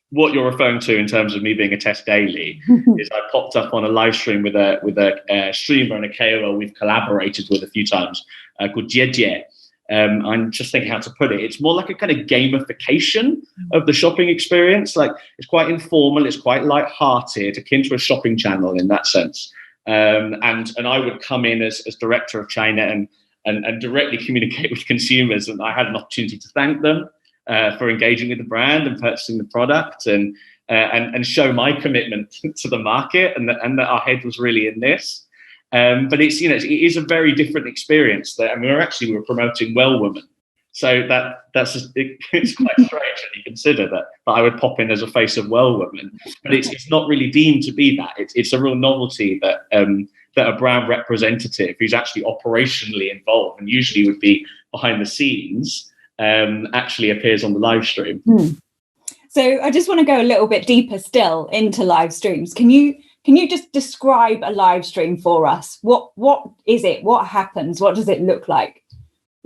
What you're referring to in terms of me being a Test Daily is I popped up on a live stream with a streamer and a KOL we've collaborated with a few times called Jie. I'm just thinking how to put it. It's more like a kind of gamification of the shopping experience. Like, it's quite informal, it's quite light-hearted, akin to a shopping channel in that sense. And I would come in as director of China and directly communicate with consumers. And I had an opportunity to thank them for engaging with the brand and purchasing the product and show my commitment to the market and that our head was really in this. But it is a very different experience. We were promoting Well Woman. So it's quite strange when you consider that I would pop in as a face of Well Woman, but it's not really deemed to be that. It's a real novelty that a brand representative who's actually operationally involved and usually would be behind the scenes actually appears on the live stream. So I just want to go a little bit deeper still into live streams. Can you just describe a live stream for us? What is it? What happens? What does it look like?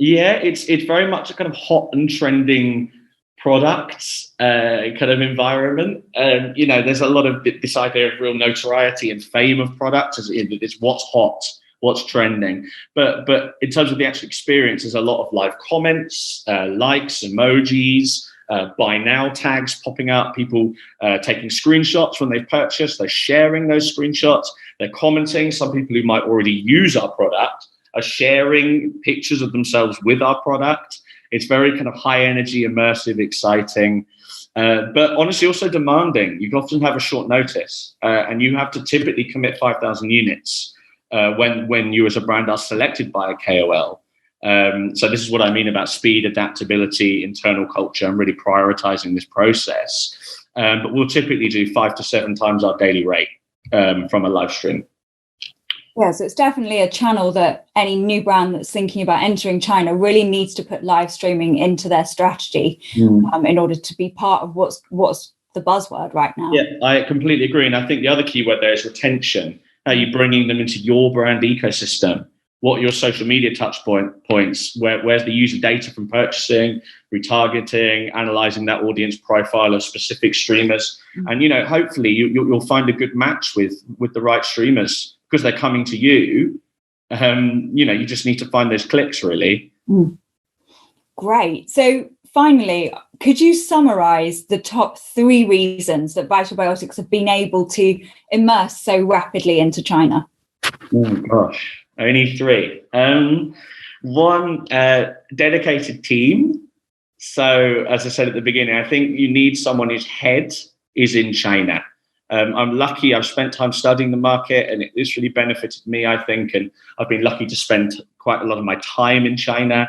Yeah, it's very much a kind of hot and trending products kind of environment. There's a lot of this idea of real notoriety and fame of products. It's what's hot, what's trending. But in terms of the actual experience, there's a lot of live comments, likes, emojis, buy now tags popping up, people taking screenshots when they've purchased, they're sharing those screenshots, they're commenting. Some people who might already use our product are sharing pictures of themselves with our product. It's very kind of high energy, immersive, exciting, but honestly also demanding. You often have a short notice and you have to typically commit 5,000 units when you as a brand are selected by a KOL. So this is what I mean about speed, adaptability, internal culture, and really prioritizing this process. But we'll typically do 5 to 7 times our daily rate from a live stream. Yeah, so it's definitely a channel that any new brand that's thinking about entering China really needs to put live streaming into their strategy in order to be part of what's the buzzword right now. Yeah, I completely agree. And I think the other key word there is retention. How are you bringing them into your brand ecosystem? What are your social media touch points? Where's the user data from purchasing, retargeting, analyzing that audience profile of specific streamers? And, hopefully you'll find a good match with the right streamers because they're coming to you. You just need to find those clicks, really. Great. So finally, could you summarize the top 3 reasons that Vitalbiotics have been able to immerse so rapidly into China? Oh, gosh. Only 3. One, dedicated team. So, as I said at the beginning, I think you need someone whose head is in China. I'm lucky. I've spent time studying the market, and it's really benefited me, I think. And I've been lucky to spend quite a lot of my time in China.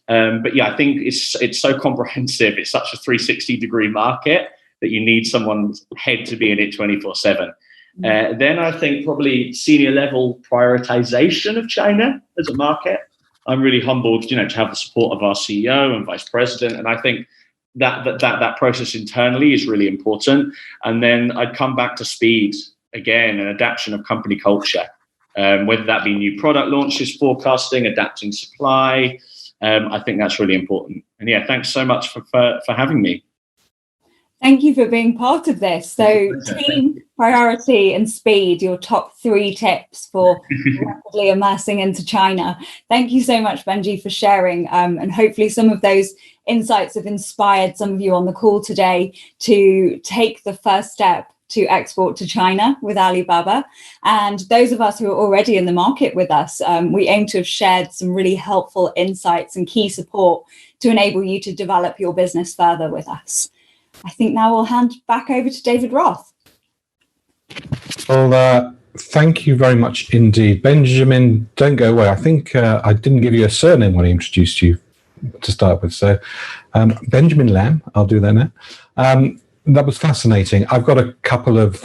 But yeah, I think it's so comprehensive. It's such a 360-degree market that you need someone's head to be in it 24/7. Then I think probably senior level prioritization of China as a market. I'm really humbled, to have the support of our CEO and vice president, and I think that process internally is really important. And then I'd come back to speed again and adaptation of company culture, whether that be new product launches, forecasting, adapting supply. I think that's really important. And yeah, thanks so much for having me. Thank you for being part of this. So team, priority and speed, your top 3 tips for rapidly immersing into China. Thank you so much, Benji, for sharing. And hopefully some of those insights have inspired some of you on the call today to take the first step to export to China with Alibaba. And those of us who are already in the market with us, we aim to have shared some really helpful insights and key support to enable you to develop your business further with us. I think now we'll hand back over to David Roth. Well, thank you very much indeed. Benjamin, don't go away. I think I didn't give you a surname when I introduced you to start with. So Benjamin Lamb, I'll do that now. That was fascinating. I've got a couple of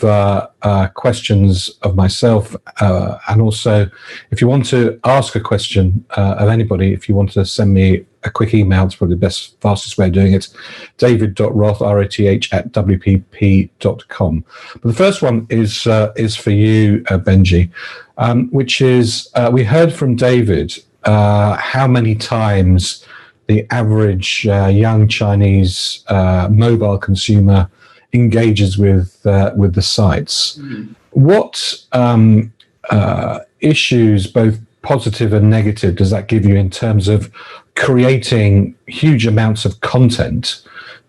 questions of myself, and also if you want to ask a question of anybody, if you want to send me a quick email, it's probably the fastest way of doing it, david.roth, ROTH, @wpp.com. But the first one is for you, Benji, which is we heard from David how many times the average young Chinese mobile consumer engages with the sites. Mm-hmm. What issues, both positive and negative, does that give you in terms of creating huge amounts of content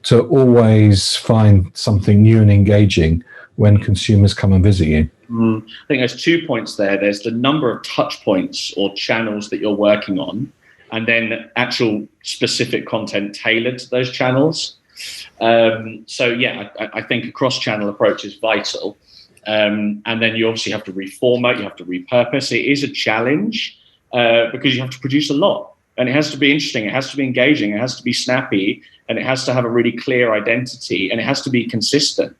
to always find something new and engaging when consumers come and visit you? I think there's 2 points there. There's the number of touch points or channels that you're working on, and then actual specific content tailored to those channels. So yeah, I think a cross-channel approach is vital. And then you obviously have to reformat, you have to repurpose. It is a challenge because you have to produce a lot, and it has to be interesting, it has to be engaging, it has to be snappy, and it has to have a really clear identity, and it has to be consistent.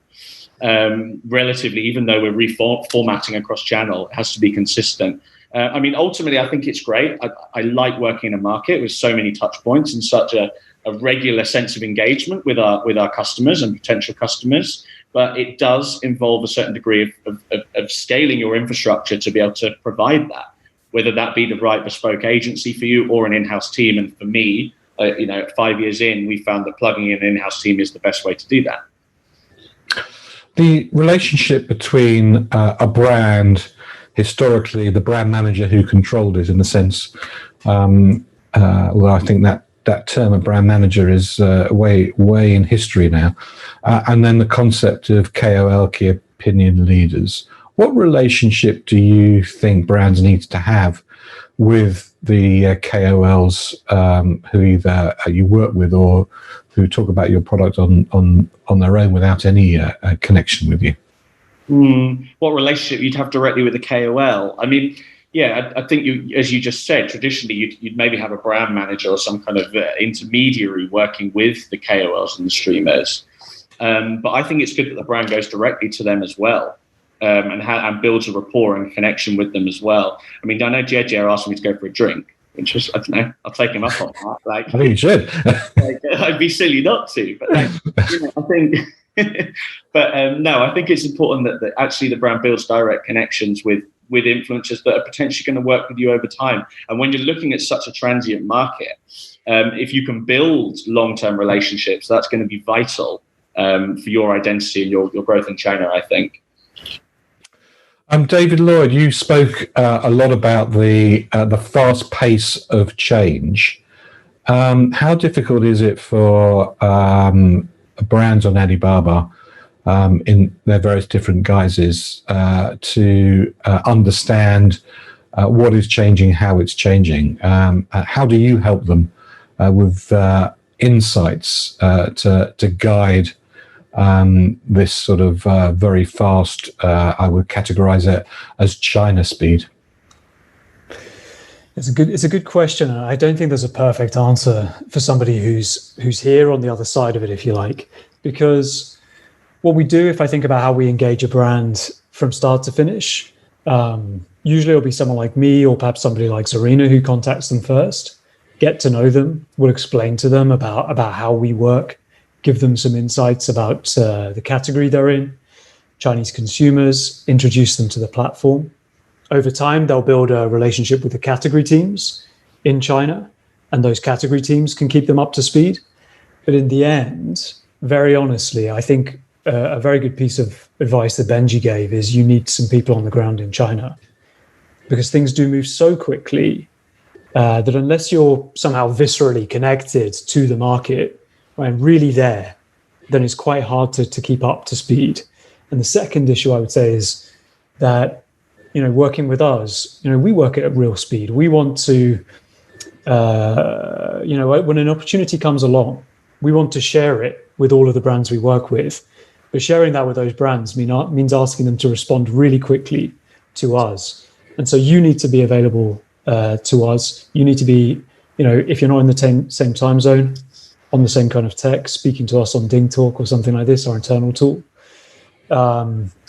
Relatively, even though we're reformatting across channel, it has to be consistent. Ultimately, I think it's great. I like working in a market with so many touch points and such a regular sense of engagement with our customers and potential customers. But it does involve a certain degree of scaling your infrastructure to be able to provide that, whether that be the right bespoke agency for you or an in-house team. And for me, 5 years in, we found that plugging in an in-house team is the best way to do that. The relationship between a brand, historically, the brand manager who controlled it, in a sense, although I think that term, a brand manager, is way in history now, and then the concept of KOL, key opinion leaders. What relationship do you think brands need to have with the KOLs who either you work with or who talk about your product on their own without any connection with you? What relationship you'd have directly with the KOL? I think you, as you just said, traditionally you'd maybe have a brand manager or some kind of intermediary working with the KOLs and the streamers. But I think it's good that the brand goes directly to them as well, and builds a rapport and connection with them as well. I know JJ asked me to go for a drink, which was, I don't know, I'll take him up on that. I think you should. I'd be silly not to, but I think. No, I think it's important that actually the brand builds direct connections with influencers that are potentially going to work with you over time. And when you're looking at such a transient market, if you can build long-term relationships, that's going to be vital for your identity and your growth in China, I think. David Lloyd, you spoke a lot about the fast pace of change. How difficult is it for brands on Alibaba in their various different guises to understand what is changing, how it's changing. How do you help them with insights to guide this sort of very fast, I would categorize it as China speed? It's a good question. I don't think there's a perfect answer for somebody who's here on the other side of it, if you like, because what we do, if I think about how we engage a brand from start to finish, usually it'll be someone like me or perhaps somebody like Zarina who contacts them first, get to know them, we'll explain to them about how we work, give them some insights about the category they're in, Chinese consumers, introduce them to the platform. Over time, they'll build a relationship with the category teams in China, and those category teams can keep them up to speed. But in the end, very honestly, I think a very good piece of advice that Benji gave is you need some people on the ground in China, because things do move so quickly that unless you're somehow viscerally connected to the market and really there, then it's quite hard to keep up to speed. And the second issue I would say is that, working with us, we work at real speed. We want to, when an opportunity comes along, we want to share it with all of the brands we work with. But sharing that with those brands means asking them to respond really quickly to us. And so you need to be available to us. You need to be, if you're not in the same time zone, on the same kind of tech, speaking to us on Ding Talk or something like this, our internal tool,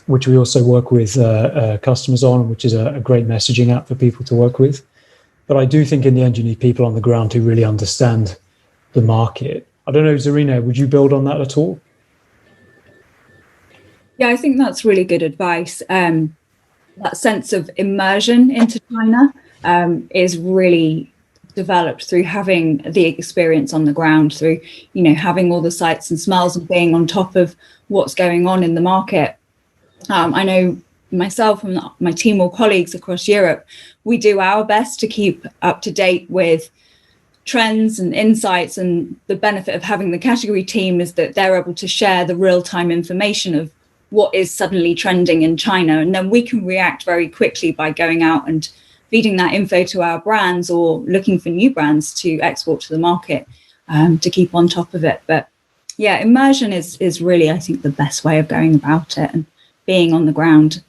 which we also work with customers on, which is a great messaging app for people to work with. But I do think in the end, you need people on the ground who really understand the market. I don't know, Zarina, would you build on that at all? Yeah, I think that's really good advice. That sense of immersion into China is really developed through having the experience on the ground, through, having all the sights and smells and being on top of what's going on in the market. I know myself and my team or colleagues across Europe, we do our best to keep up to date with trends and insights, and the benefit of having the category team is that they're able to share the real-time information of what is suddenly trending in China, and then we can react very quickly by going out and feeding that info to our brands or looking for new brands to export to the market to keep on top of it. But yeah, immersion is really, I think, the best way of going about it and being on the ground.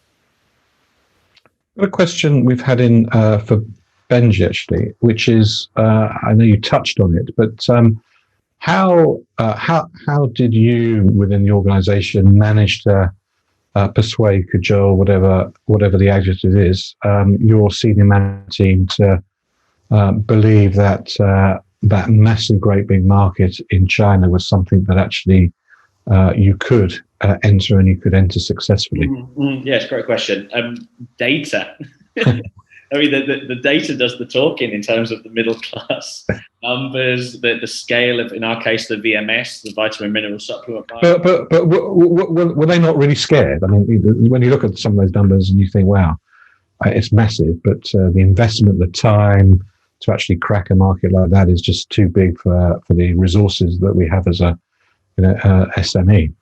A question we've had in for Benji, actually, which is, I know you touched on it, but how did you within the organisation manage to persuade, cajole, whatever the adjective is, your senior management team to believe that that massive, great big market in China was something that actually you could enter and you could enter successfully? Yes, great question. Data. I mean, the data does the talking in terms of the middle class numbers, the scale of, in our case, the VMS, the vitamin mineral supplement market. But were they not really scared? I mean, when you look at some of those numbers and you think, wow, it's massive, but the investment, the time to actually crack a market like that is just too big for the resources that we have as a SME.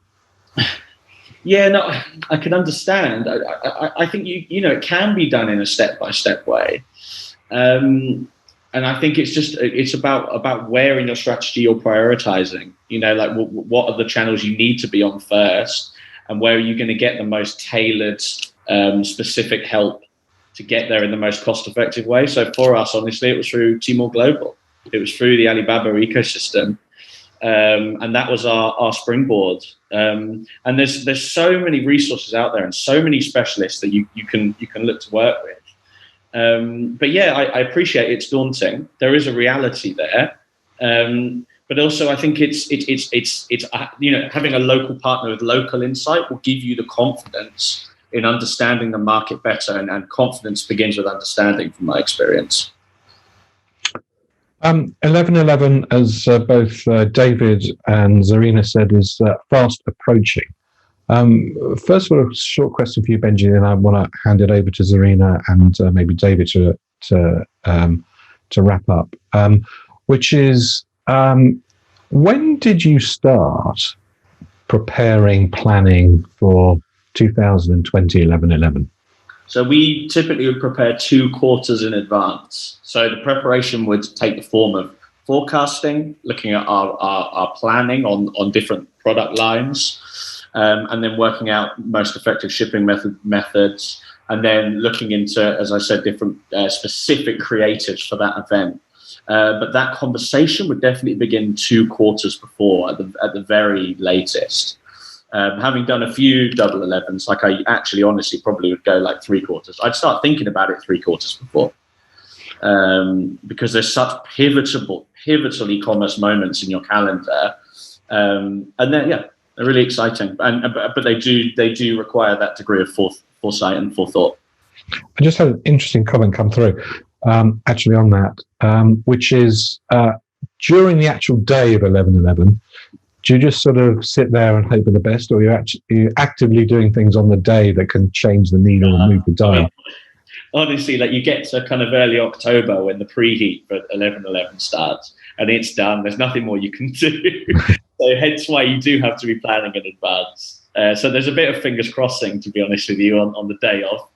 Yeah, no, I can understand. I think it can be done in a step-by-step way, and I think it's about where in your strategy you're prioritizing. Like what are the channels you need to be on first, and where are you going to get the most tailored, specific help to get there in the most cost-effective way. So for us, honestly, it was through Tmall Global. It was through the Alibaba ecosystem. And that was our springboard. And there's so many resources out there and so many specialists that you can look to work with. But yeah, I appreciate it's daunting. There is a reality there. But also I think it's having a local partner with local insight will give you the confidence in understanding the market better, and confidence begins with understanding, from my experience. 11.11, as both David and Zarina said, is fast approaching. First of all, a short question for you, Benji, and I want to hand it over to Zarina and maybe David to wrap up. Which is, when did you start preparing, planning for 2020 11.11? So we typically would prepare 2 quarters in advance. So the preparation would take the form of forecasting, looking at our planning on different product lines, and then working out most effective shipping methods, and then looking into, as I said, different specific creatives for that event. But that conversation would definitely begin 2 quarters before, at the very latest. Having done a few double 11s, like I actually honestly probably would go like 3 quarters. I'd start thinking about it 3 quarters before, because there's such pivotal e-commerce moments in your calendar, and then they're really exciting. But they do require that degree of foresight and forethought. I just had an interesting comment come through, actually on that, which is during the actual day of 11/11. Do you just sort of sit there and hope for the best, or are you actively doing things on the day that can change the needle and move the dial? Honestly, like you get to kind of early October when the preheat for 11/11 starts, and it's done. There's nothing more you can do. So hence why you do have to be planning in advance. So there's a bit of fingers crossing, to be honest with you, on the day off.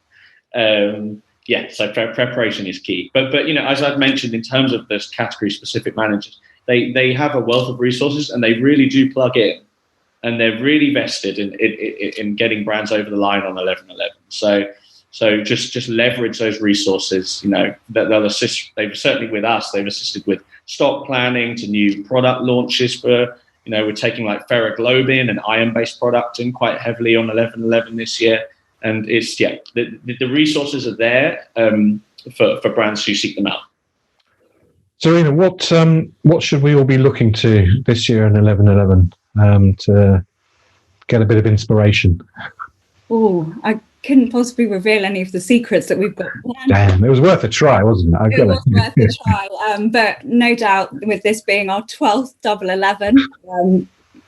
So preparation is key. But as I've mentioned, in terms of those category specific managers, they have a wealth of resources, and they really do plug in, and they're really vested in getting brands over the line on 11/11. So just leverage those resources. That they'll assist. They've certainly with us. They've assisted with stock planning to new product launches for. We're taking like ferroglobin and iron-based products in quite heavily on 11/11 this year, and it's the resources are there for brands who seek them out. Serena, what should we all be looking to this year in 11/11 to get a bit of inspiration? Oh, I couldn't possibly reveal any of the secrets that we've got planned. Damn, it was worth a try, wasn't it? It was worth a try, but no doubt with this being our 12th double 11,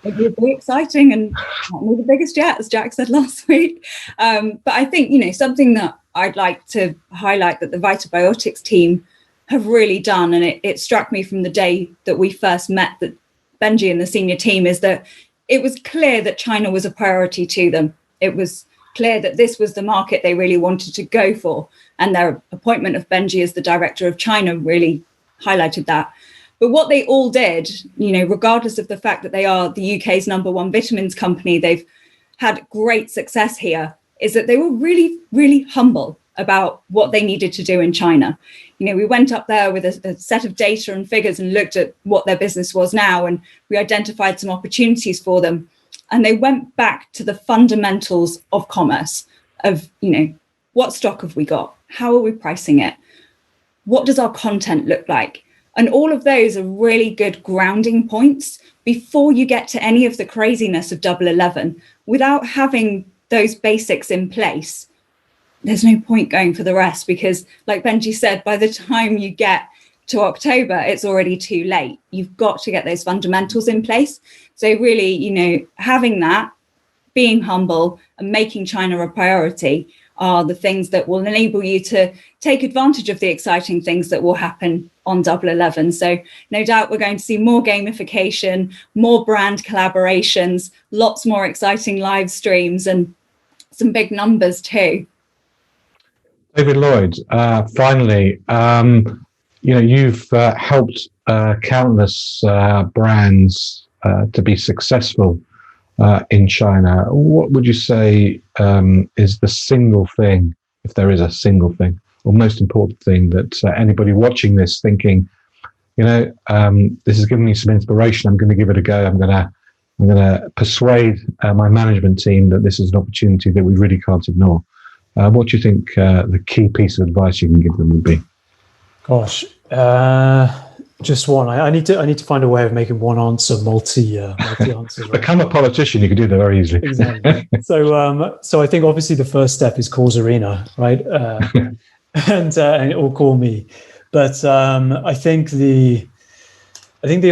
it will be exciting and not the biggest yet, as Jack said last week. But I think, something that I'd like to highlight that the Vitabiotics team have really done, and it struck me from the day that we first met, that Benji and the senior team, is that it was clear that China was a priority to them. It was clear that this was the market they really wanted to go for, and their appointment of Benji as the director of China really highlighted that. But what they all did, regardless of the fact that they are the UK's #1 vitamins company, they've had great success here, is that they were really, really humble about what they needed to do in China. We went up there with a set of data and figures and looked at what their business was now, and we identified some opportunities for them. And they went back to the fundamentals of commerce, of, what stock have we got? How are we pricing it? What does our content look like? And all of those are really good grounding points before you get to any of the craziness of double 11. Without having those basics in place, there's no point going for the rest, because like Benji said, by the time you get to October, it's already too late. You've got to get those fundamentals in place. So really, having that, being humble and making China a priority are the things that will enable you to take advantage of the exciting things that will happen on double 11. So no doubt we're going to see more gamification, more brand collaborations, lots more exciting live streams, and some big numbers too. David Lloyd, finally, you've helped countless brands to be successful in China. What would you say is the single thing, if there is a single thing, or most important thing that anybody watching this thinking, this has given me some inspiration, I'm going to give it a go, I'm going to persuade my management team that this is an opportunity that we really can't ignore. What do you think the key piece of advice you can give them would be? Gosh, just one. I need to find a way of making one answer multi answers. Right? Become a politician. You can do that very easily. Exactly. So I think obviously the first step is call Zarina, right? And or call me. But I think the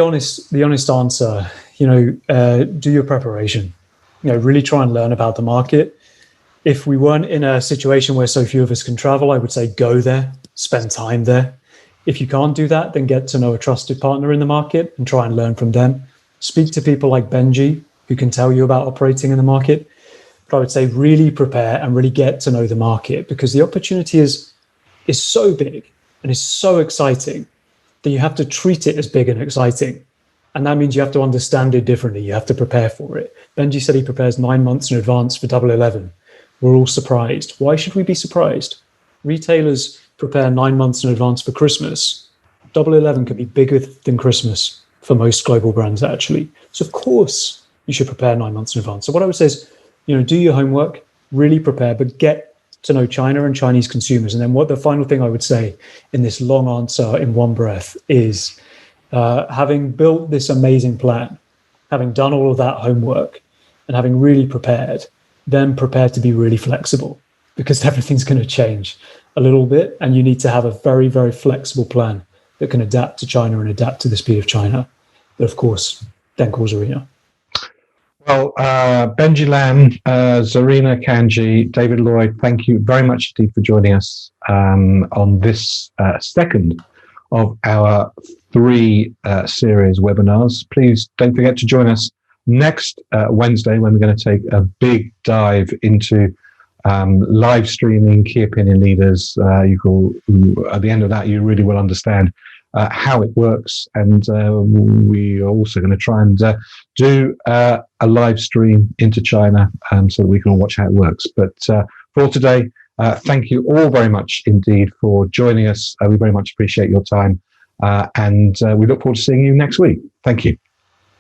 honest answer, do your preparation. Really try and learn about the market. If we weren't in a situation where so few of us can travel, I would say go there, spend time there. If you can't do that, then get to know a trusted partner in the market and try and learn from them. Speak to people like Benji, who can tell you about operating in the market. But but I would say really prepare and really get to know the market, because the opportunity is so big and is so exciting that you have to treat it as big and exciting. And that means you have to understand it differently. You have to prepare for it. Benji said he prepares 9 months in advance for Double 11. We're all surprised. Why should we be surprised? Retailers prepare 9 months in advance for Christmas. Double 11 could be bigger than Christmas for most global brands, actually. So of course you should prepare 9 months in advance. So what I would say is, do your homework, really prepare, but get to know China and Chinese consumers. And then what the final thing I would say in this long answer in one breath is, having built this amazing plan, having done all of that homework and having really prepared, then prepare to be really flexible, because everything's going to change a little bit. And you need to have a very, very flexible plan that can adapt to China and adapt to the speed of China. But of course, then calls Arena. Well, Benji Lam, Zarina Kanji, David Lloyd, thank you very much indeed for joining us on this second of our 3 series webinars. Please don't forget to join us next Wednesday, when we're going to take a big dive into live streaming key opinion leaders. At the end of that, you really will understand how it works, and we are also going to try and do a live stream into China so that we can all watch how it works. But for today, thank you all very much indeed for joining us. We very much appreciate your time, and we look forward to seeing you next week. Thank you.